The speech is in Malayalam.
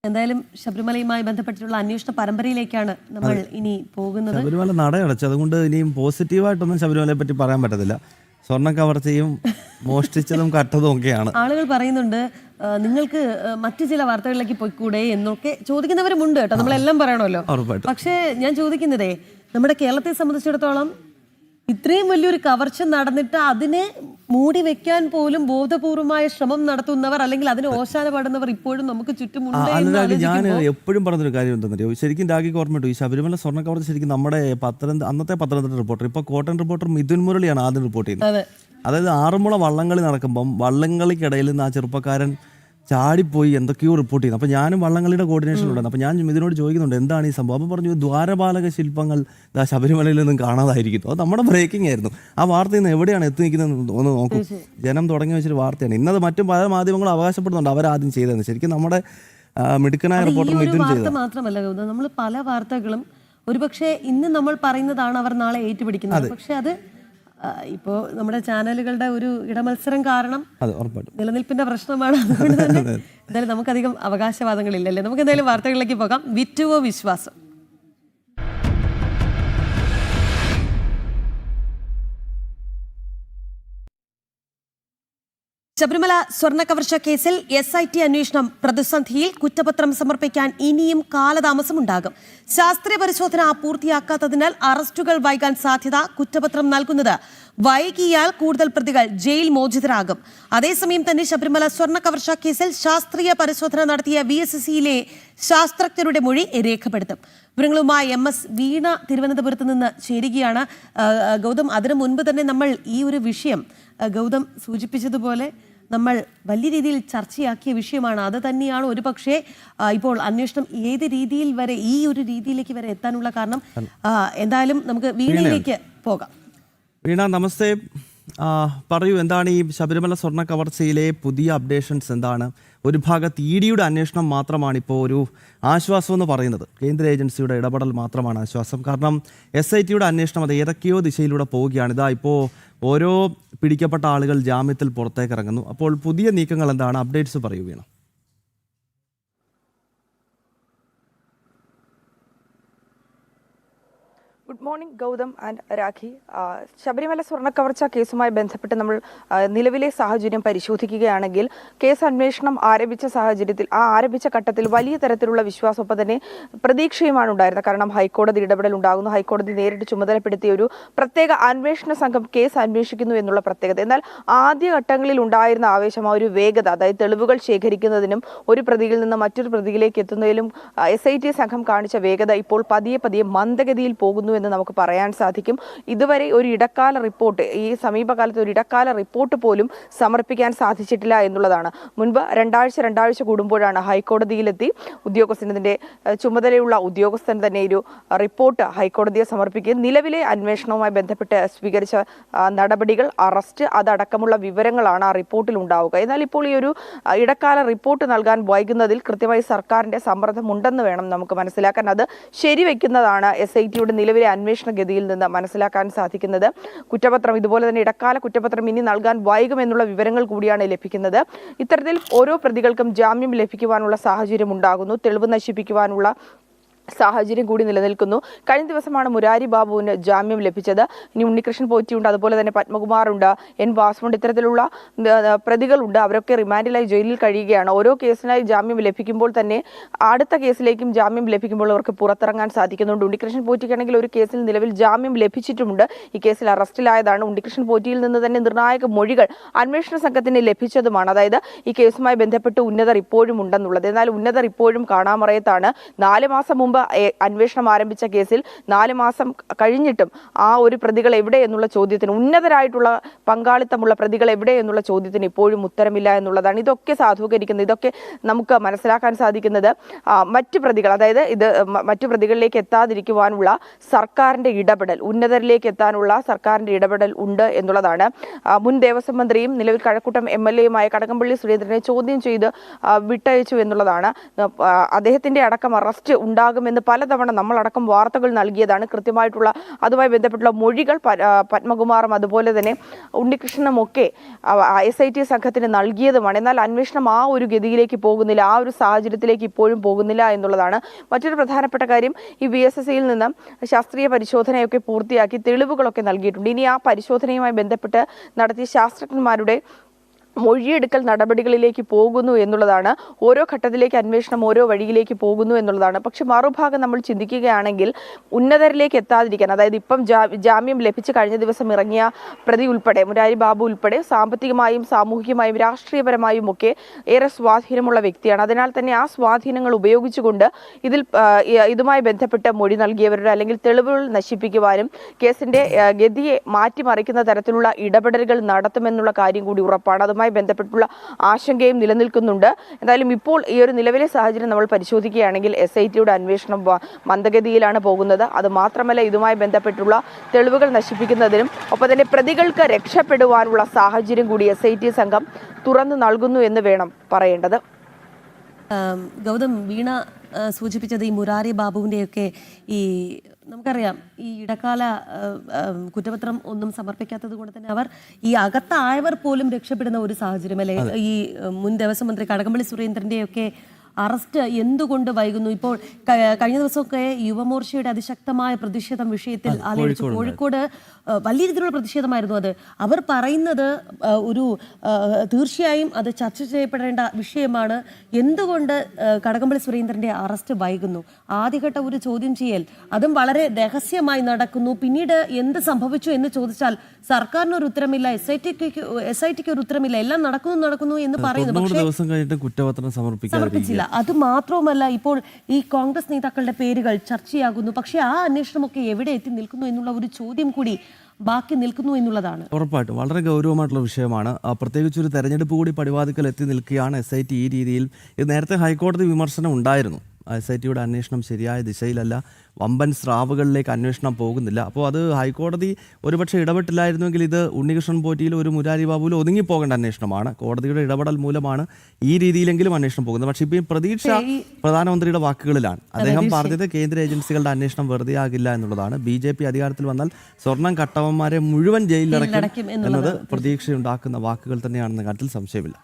എന്തായാലും ശബരിമലയുമായി ബന്ധപ്പെട്ടിട്ടുള്ള അന്വേഷണ പരമ്പരയിലേക്കാണ് നമ്മൾ ഇനി പോകുന്നത്. ശബരിമല നടയടച്ചു, അതുകൊണ്ട് ഇനിയും പോസിറ്റീവായിട്ടൊന്നും ശബരിമലയെ പറ്റി പറയാൻ പറ്റത്തില്ല. സ്വർണ്ണ കവർച്ചയും മോഷ്ടിച്ചതും കട്ടതും ഒക്കെയാണ്. ആളുകൾ പറയുന്നുണ്ട് നിങ്ങൾക്ക് മറ്റു ചില വാർത്തകളിലേക്ക് പോയിക്കൂടെ എന്നൊക്കെ ചോദിക്കുന്നവരുമുണ്ട് കേട്ടോ, നമ്മളെല്ലാം പറയണമല്ലോ. പക്ഷേ ഞാൻ ചോദിക്കുന്നതേ, നമ്മുടെ കേരളത്തെ സംബന്ധിച്ചിടത്തോളം ഇത്രയും വലിയൊരു കവർച്ച നടന്നിട്ട് അതിനെ മൂടി വെക്കാൻ പോലും ബോധപൂർവമായ ശ്രമം നടത്തുന്നവർ അല്ലെങ്കിൽ അതിന് ഓശാന പാടുന്നവർ ഇപ്പോഴും നമുക്ക് ചുറ്റുമുണ്ട്. ഞാൻ എപ്പോഴും പറഞ്ഞൊരു കാര്യം എന്താണെന്നറിയോ, ശരിക്കും രാഗിക്ക് ഓർമ്മയുണ്ട്, ഈ ശബരിമല സ്വർണ്ണ കവർച്ച ശരിക്കും നമ്മുടെ അന്നത്തെ പത്തനംതിട്ട റിപ്പോർട്ടർ, ഇപ്പോൾ കോട്ടയം റിപ്പോർട്ടർ മിഥുൻ മുരളിയാണ് ആദ്യം റിപ്പോർട്ട് ചെയ്യുന്നത്. അതായത് ആറന്മുള വള്ളംകളി നടക്കുമ്പം വള്ളംകളിക്കിടയിൽ നിന്ന് ആ ചെറുപ്പക്കാരൻ ചാടിപ്പോയി എന്തൊക്കെയോ റിപ്പോർട്ട് ചെയ്യുന്നു. അപ്പോൾ ഞാനും വള്ളംകളിയുടെ കോർഡിനേഷനിലുണ്ടായിരുന്നു. അപ്പോൾ ഞാൻ ഇതിനോട് ചോദിക്കുന്നുണ്ട് എന്താണ് ഈ സംഭവം. അപ്പോൾ പറഞ്ഞു ദ്വാരപാലക ശില്പങ്ങൾ ശബരിമലയിൽ നിന്നും കാണാതായിരിക്കുന്നു. അത് നമ്മുടെ ബ്രേക്കിംഗ് ആയിരുന്നു. ആ വാർത്ത ഇന്ന് എവിടെയാണ് എത്തി നിൽക്കുന്നത് ഒന്ന് നോക്കൂ. ജനം തുടങ്ങി വെച്ചൊരു വാർത്തയാണ്. ഇന്നത് മറ്റും പല മാധ്യമങ്ങളും അവകാശപ്പെടുന്നുണ്ട് അവരാദ്യം ചെയ്തതെന്ന്. ശരിക്കും നമ്മുടെ മിടുക്കനായ റിപ്പോർട്ടർ മിഥുൻ ചെയ്തത് മാത്രമല്ല, നമ്മൾ പല വാർത്തകളും ഒരുപക്ഷെ ഇന്ന് നമ്മൾ പറയുന്നതാണ് അവർ നാളെ ഏറ്റുപിടിക്കുന്നത്. പക്ഷെ അത് ഇപ്പോൾ നമ്മുടെ ചാനലുകളുടെ ഒരു ഇടമത്സരം കാരണം നിലനിൽപ്പിന്റെ പ്രശ്നമാണ്. അതുകൊണ്ട് തന്നെ എന്തായാലും നമുക്കധികം അവകാശവാദങ്ങളില്ലല്ലേ. നമുക്ക് എന്തായാലും വാർത്തകളിലേക്ക് പോകാം. വിറ്റുവോ വിശ്വാസം. ശബരിമല സ്വർണ്ണ കവർച്ച കേസിൽ SIT അന്വേഷണം പ്രതിസന്ധിയിൽ. കുറ്റപത്രം സമർപ്പിക്കാൻ ഇനിയും കാലതാമസമുണ്ടാകും. ശാസ്ത്രീയ പരിശോധന പൂർത്തിയാക്കാത്തതിനാൽ അറസ്റ്റുകൾ വൈകാൻ സാധ്യത. കുറ്റപത്രം നൽകുന്നത് വൈകിയാൽ കൂടുതൽ പ്രതികൾ ജയിൽ മോചിതരാകും. അതേസമയം തന്നെ ശബരിമല സ്വർണ്ണ കവർച്ച കേസിൽ ശാസ്ത്രീയ പരിശോധന നടത്തിയ VSSCയിലെ ശാസ്ത്രജ്ഞരുടെ മൊഴി രേഖപ്പെടുത്തും. വിവരങ്ങളുമായി MS വീണ തിരുവനന്തപുരത്ത് നിന്ന് ചേരുകയാണ്. ഗൗതം, അതിനു മുൻപ് തന്നെ നമ്മൾ ഈ ഒരു വിഷയം ഗൗതം സൂചിപ്പിച്ചതുപോലെ നമ്മൾ വലിയ രീതിയിൽ ചർച്ചയാക്കിയ വിഷയമാണ്. അത് തന്നെയാണ് ഒരു പക്ഷേ ഇപ്പോൾ അന്വേഷണം ഏത് രീതിയിൽ വരെ ഈ ഒരു രീതിയിലേക്ക് വരെ എത്താനുള്ള കാരണം. എന്തായാലും നമുക്ക് വീണയിലേക്ക് പോകാം. വീണ നമസ്തേ, പറയൂ, എന്താണ് ഈ ശബരിമല സ്വർണ്ണ കവർച്ചയിലെ പുതിയ അപ്ഡേഷൻസ് എന്താണ്? ഒരു ഭാഗത്ത് EDയുടെ അന്വേഷണം മാത്രമാണ് ഇപ്പോൾ ഒരു ആശ്വാസം എന്ന് പറയുന്നത്. കേന്ദ്ര ഏജൻസിയുടെ ഇടപെടൽ മാത്രമാണ് ആശ്വാസം. കാരണം SITയുടെ അന്വേഷണം അത് ഏതൊക്കെയോ ദിശയിലൂടെ പോവുകയാണ്. ഇതാ ഇപ്പോൾ ഓരോ പിടിക്കപ്പെട്ട ആളുകൾ ജാമ്യത്തിൽ പുറത്തേക്ക് ഇറങ്ങുന്നു. അപ്പോൾ പുതിയ നീക്കങ്ങൾ എന്താണ്? അപ്ഡേറ്റ്സ് പറയുകയാണ്. Good morning Gautham and Rakhi. Sabarimala സ്വർണ്ണ കവർച്ച കേസുമായി ബന്ധപ്പെട്ട് നമ്മൾ നിലവിലെ സാഹചര്യം പരിശോധിക്കുകയാണെങ്കിൽ കേസ് അന്വേഷണം ആരംഭിച്ച സാഹചര്യത്തിൽ ആരംഭിച്ച ഘട്ടത്തിൽ വലിയ തരത്തിലുള്ള വിശ്വാസമൊപ്പം തന്നെ പ്രതീക്ഷയുമാണ് ഉണ്ടായിരുന്നത്. കാരണം ഹൈക്കോടതി ഇടപെടൽ ഉണ്ടാകുന്നു, ഹൈക്കോടതി നേരിട്ട് ചുമതലപ്പെടുത്തിയ ഒരു പ്രത്യേക അന്വേഷണ സംഘം കേസ് അന്വേഷിക്കുന്നു എന്നുള്ള പ്രത്യേകത. എന്നാൽ ആദ്യഘട്ടങ്ങളിൽ ഉണ്ടായിരുന്ന ആവേശം, ആ ഒരു വേഗത, അതായത് തെളിവുകൾ ശേഖരിക്കുന്നതിനും ഒരു പ്രതിയിൽ നിന്ന് മറ്റൊരു പ്രതിയിലേക്ക് എത്തുന്നതിലും SIT സംഘം കാണിച്ച വേഗത ഇപ്പോൾ പതിയെ പതിയെ മന്ദഗതിയിൽ പോകുന്നു എന്ന് നമുക്ക് പറയാൻ സാധിക്കും. ഇതുവരെ ഒരു ഇടക്കാല റിപ്പോർട്ട്, ഈ സമീപകാലത്ത് ഒരു ഇടക്കാല റിപ്പോർട്ട് പോലും സമർപ്പിക്കാൻ സാധിച്ചിട്ടില്ല എന്നുള്ളതാണ്. മുൻപ് രണ്ടാഴ്ച കൂടുമ്പോഴാണ് ഹൈക്കോടതിയിലെത്തി ഉദ്യോഗസ്ഥന്റെ ചുമതലയുള്ള ഉദ്യോഗസ്ഥൻ തന്നെ ഒരു റിപ്പോർട്ട് ഹൈക്കോടതിയെ സമർപ്പിക്കുകയും നിലവിലെ അന്വേഷണവുമായി ബന്ധപ്പെട്ട് സ്വീകരിച്ച നടപടികൾ, അറസ്റ്റ് അതടക്കമുള്ള വിവരങ്ങളാണ് ആ റിപ്പോർട്ടിൽ ഉണ്ടാവുക. എന്നാൽ ഇപ്പോൾ ഈ ഒരു ഇടക്കാല റിപ്പോർട്ട് നൽകാൻ വൈകുന്നതിൽ കൃത്യമായി സർക്കാരിന്റെ സമ്മർദ്ദമുണ്ടെന്ന് വേണം നമുക്ക് മനസ്സിലാക്കാൻ. അത് ശരിവെക്കുന്നതാണ് SITയുടെ നിലവിലെ അന്വേഷണ ഗതിയിൽ നിന്ന് മനസ്സിലാക്കാൻ സാധിക്കുന്നത്. കുറ്റപത്രം, ഇതുപോലെ തന്നെ ഇടക്കാല കുറ്റപത്രം ഇനി നൽകാൻ വൈകുമെന്നുള്ള വിവരങ്ങൾ കൂടിയാണ് ലഭിക്കുന്നത്. ഇത്തരത്തിൽ ഓരോ പ്രതികൾക്കും ജാമ്യം ലഭിക്കുവാനുള്ള സാഹചര്യം ഉണ്ടാകുന്നു, തെളിവ് നശിപ്പിക്കുവാനുള്ള സാഹചര്യം കൂടി നിലനിൽക്കുന്നു. കഴിഞ്ഞ ദിവസമാണ് മുരാരി ബാബുവിന് ജാമ്യം ലഭിച്ചത്. ഇനി ഉണ്ണികൃഷ്ണൻ പോറ്റിയുണ്ട്, അതുപോലെ തന്നെ പത്മകുമാറുണ്ട്, N വാസുണ്ട്, ഇത്തരത്തിലുള്ള പ്രതികളുണ്ട്. അവരൊക്കെ റിമാൻഡിലായി ജയിലിൽ കഴിയുകയാണ്. ഓരോ കേസിനായി ജാമ്യം ലഭിക്കുമ്പോൾ തന്നെ അടുത്ത കേസിലേക്കും ജാമ്യം ലഭിക്കുമ്പോൾ അവർക്ക് പുറത്തിറങ്ങാൻ സാധിക്കുന്നുണ്ട്. ഉണ്ണികൃഷ്ണൻ പോറ്റിക്കാണെങ്കിൽ ഒരു കേസിൽ നിലവിൽ ജാമ്യം ലഭിച്ചിട്ടുമുണ്ട്. ഈ കേസിൽ അറസ്റ്റിലായതാണ്. ഉണ്ണികൃഷ്ണൻ പോറ്റിയിൽ നിന്ന് തന്നെ നിർണായക മൊഴികൾ അന്വേഷണ സംഘത്തിന് ലഭിച്ചതുമാണ്. അതായത് ഈ കേസുമായി ബന്ധപ്പെട്ട് ഉന്നതർ ഇപ്പോഴും ഉണ്ടെന്നുള്ളത്. എന്നാൽ ഉന്നതർ ഇപ്പോഴും കാണാമറയത്താണ്. 4 മാസം മുമ്പ് അന്വേഷണം ആരംഭിച്ച കേസിൽ 4 മാസം കഴിഞ്ഞിട്ടും ആ ഒരു പ്രതികൾ എവിടെ എന്നുള്ള ചോദ്യത്തിന്, ഉന്നതരായിട്ടുള്ള പങ്കാളിത്തമുള്ള പ്രതികൾ എവിടെ എന്നുള്ള ചോദ്യത്തിന് ഇപ്പോഴും ഉത്തരമില്ല എന്നുള്ളതാണ്. ഇതൊക്കെ സാധൂകരിക്കുന്നത്, ഇതൊക്കെ നമുക്ക് മനസ്സിലാക്കാൻ സാധിക്കുന്നത് മറ്റു പ്രതികൾ, അതായത് ഇത് മറ്റു പ്രതികളിലേക്ക് എത്താതിരിക്കുവാനുള്ള സർക്കാരിന്റെ ഇടപെടൽ, ഉന്നതരിലേക്ക് എത്താനുള്ള സർക്കാരിന്റെ ഇടപെടൽ ഉണ്ട് എന്നുള്ളതാണ്. മുൻ ദേവസ്വം മന്ത്രിയും നിലവിൽ കഴക്കൂട്ടം MLAയുമായ കടകംപള്ളി സുരേന്ദ്രനെ ചോദ്യം ചെയ്ത് വിട്ടയച്ചു എന്നുള്ളതാണ്. അദ്ദേഹത്തിന്റെ അടക്കം അറസ്റ്റ് ഉണ്ടാകും ഉണ്ടാകുമെന്ന് പലതവണ നമ്മളടക്കം വാർത്തകൾ നൽകിയതാണ്. കൃത്യമായിട്ടുള്ള അതുമായി ബന്ധപ്പെട്ടുള്ള മൊഴികൾ പത്മകുമാറും അതുപോലെ തന്നെ ഉണ്ണികൃഷ്ണനും ഒക്കെ SIT സംഘത്തിന് നൽകിയതുമാണ്. എന്നാൽ അന്വേഷണം ആ ഒരു ഗതിയിലേക്ക് പോകുന്നില്ല, ആ ഒരു സാഹചര്യത്തിലേക്ക് ഇപ്പോഴും പോകുന്നില്ല എന്നുള്ളതാണ് മറ്റൊരു പ്രധാനപ്പെട്ട കാര്യം. ഈ VSSയിൽ നിന്ന് ശാസ്ത്രീയ പരിശോധനയൊക്കെ പൂർത്തിയാക്കി തെളിവുകളൊക്കെ നൽകിയിട്ടുണ്ട്. ഇനി ആ പരിശോധനയുമായി ബന്ധപ്പെട്ട് നടത്തിയ ശാസ്ത്രജ്ഞന്മാരുടെ മൊഴിയെടുക്കൽ നടപടികളിലേക്ക് പോകുന്നു എന്നുള്ളതാണ്. ഓരോ ഘട്ടത്തിലേക്ക് അന്വേഷണം ഓരോ വഴിയിലേക്ക് പോകുന്നു എന്നുള്ളതാണ്. പക്ഷെ മറുഭാഗം നമ്മൾ ചിന്തിക്കുകയാണെങ്കിൽ ഉന്നതരിലേക്ക് എത്താതിരിക്കാൻ, അതായത് ഇപ്പം ജാമ്യം ലഭിച്ച് കഴിഞ്ഞ ദിവസം ഇറങ്ങിയ പ്രതി ഉൾപ്പെടെ മുരാരി ബാബു ഉൾപ്പെടെ സാമ്പത്തികമായും സാമൂഹികമായും രാഷ്ട്രീയപരമായും ഒക്കെ ഏറെ സ്വാധീനമുള്ള വ്യക്തിയാണ്. അതിനാൽ തന്നെ ആ സ്വാധീനങ്ങൾ ഉപയോഗിച്ചുകൊണ്ട് ഇതുമായി ബന്ധപ്പെട്ട് മൊഴി നൽകിയവരുടെ അല്ലെങ്കിൽ തെളിവുകൾ നശിപ്പിക്കുവാനും കേസിന്റെ ഗതിയെ മാറ്റിമറിക്കുന്ന തരത്തിലുള്ള ഇടപെടലുകൾ നടത്തുമെന്നുള്ള കാര്യം കൂടി ഉറപ്പാണ്. അതുമായി ബന്ധപ്പെട്ടുള്ള ആശങ്കയും നിലനിൽക്കുന്നുണ്ട്. എന്തായാലും ഇപ്പോൾ ഈ ഒരു നിലവിലെ സാഹചര്യം നമ്മൾ പരിശോധിക്കുകയാണെങ്കിൽ SITയുടെ അന്വേഷണം മന്ദഗതിയിലാണ് പോകുന്നത്. അത് മാത്രമല്ല, ഇതുമായി ബന്ധപ്പെട്ടുള്ള തെളിവുകൾ നശിപ്പിക്കുന്നതിനും ഒപ്പം തന്നെ പ്രതികൾക്ക് രക്ഷപ്പെടുവാനുള്ള സാഹചര്യം കൂടി SIT സംഘം തുറന്നു നൽകുന്നു എന്ന് വേണം പറയേണ്ടത്. ഗൗതം, വീണ സൂചിപ്പിച്ചത് ഈ മുരാരി ബാബുവിൻ്റെയൊക്കെ ഈ നമുക്കറിയാം ഈ ഇടക്കാല കുറ്റപത്രം ഒന്നും സമർപ്പിക്കാത്തത് കൊണ്ട് തന്നെ അവർ ഈ അകത്തായവർ പോലും രക്ഷപ്പെടുന്ന ഒരു സാഹചര്യം അല്ലെ. ഈ മുൻ ദേവസ്വം മന്ത്രി കടകംപള്ളി സുരേന്ദ്രൻ്റെയൊക്കെ അറസ്റ്റ് എന്തുകൊണ്ട് വൈകുന്നു? ഇപ്പോൾ കഴിഞ്ഞ ദിവസമൊക്കെ യുവമോർച്ചയുടെ അതിശക്തമായ പ്രതിഷേധം വിഷയത്തിൽ ആലോചിച്ചു. കോഴിക്കോട് വലിയ രീതിയിലുള്ള പ്രതിഷേധമായിരുന്നു അത്. അവർ പറയുന്നത് ഒരു തീർച്ചയായും അത് ചർച്ച ചെയ്യപ്പെടേണ്ട വിഷയമാണ്. എന്തുകൊണ്ട് കടകംപള്ളി സുരേന്ദ്രന്റെ അറസ്റ്റ് വൈകുന്നു? ആദ്യഘട്ട ഒരു ചോദ്യം ചെയ്യൽ അതും വളരെ രഹസ്യമായി നടക്കുന്നു. പിന്നീട് എന്ത് സംഭവിച്ചു എന്ന് ചോദിച്ചാൽ സർക്കാരിന് ഒരു ഉത്തരമില്ല, SITക്ക് ഒരു ഉത്തരമില്ല. എല്ലാം നടക്കുന്നു എന്ന് പറയുന്നു. പക്ഷേ കുറ്റപത്രം സമർപ്പിച്ചില്ല. അത് മാത്രവുമല്ല, ഇപ്പോൾ ഈ കോൺഗ്രസ് നേതാക്കളുടെ പേരുകൾ ചർച്ചയാകുന്നു. പക്ഷെ ആ അന്വേഷണമൊക്കെ എവിടെ എത്തി നിൽക്കുന്നു എന്നുള്ള ഒരു ചോദ്യം കൂടി ബാക്കി നിൽക്കുന്നു എന്നുള്ളതാണ്. ഉറപ്പായിട്ടും വളരെ ഗൗരവമായിട്ടുള്ള വിഷയമാണ്. പ്രത്യേകിച്ച് ഒരു തെരഞ്ഞെടുപ്പ് കൂടി പടിവാതിക്കൽ എത്തി നിൽക്കുകയാണ് SIT ഈ രീതിയിൽ. ഇത് നേരത്തെ ഹൈക്കോടതി വിമർശനം ഉണ്ടായിരുന്നു. SITയുടെ അന്വേഷണം ശരിയായ ദിശയിലല്ല, വമ്പൻ സ്രാവുകളിലേക്ക് അന്വേഷണം പോകുന്നില്ല. അപ്പോൾ അത് ഹൈക്കോടതി ഒരുപക്ഷെ ഇടപെട്ടില്ലായിരുന്നുവെങ്കിൽ ഇത് ഉണ്ണികൃഷ്ണൻ പോറ്റിയിൽ ഒരു മുരാരി ബാബുവിൽ ഒതുങ്ങിപ്പോകേണ്ട അന്വേഷണമാണ്. കോടതിയുടെ ഇടപെടൽ മൂലമാണ് ഈ രീതിയിലെങ്കിലും അന്വേഷണം പോകുന്നത്. പക്ഷേ ഇപ്പോൾ പ്രതീക്ഷ പ്രധാനമന്ത്രിയുടെ വാക്കുകളിലാണ്. അദ്ദേഹം പറഞ്ഞത് കേന്ദ്ര ഏജൻസികളുടെ അന്വേഷണം വെറുതെ ആകില്ല എന്നുള്ളതാണ്. BJP അധികാരത്തിൽ വന്നാൽ സ്വർണം കട്ടവന്മാരെ മുഴുവൻ ജയിലിലടയ്ക്കും എന്നത് പ്രതീക്ഷയുണ്ടാക്കുന്ന വാക്കുകൾ തന്നെയാണെന്ന കാര്യത്തിൽ സംശയമില്ല.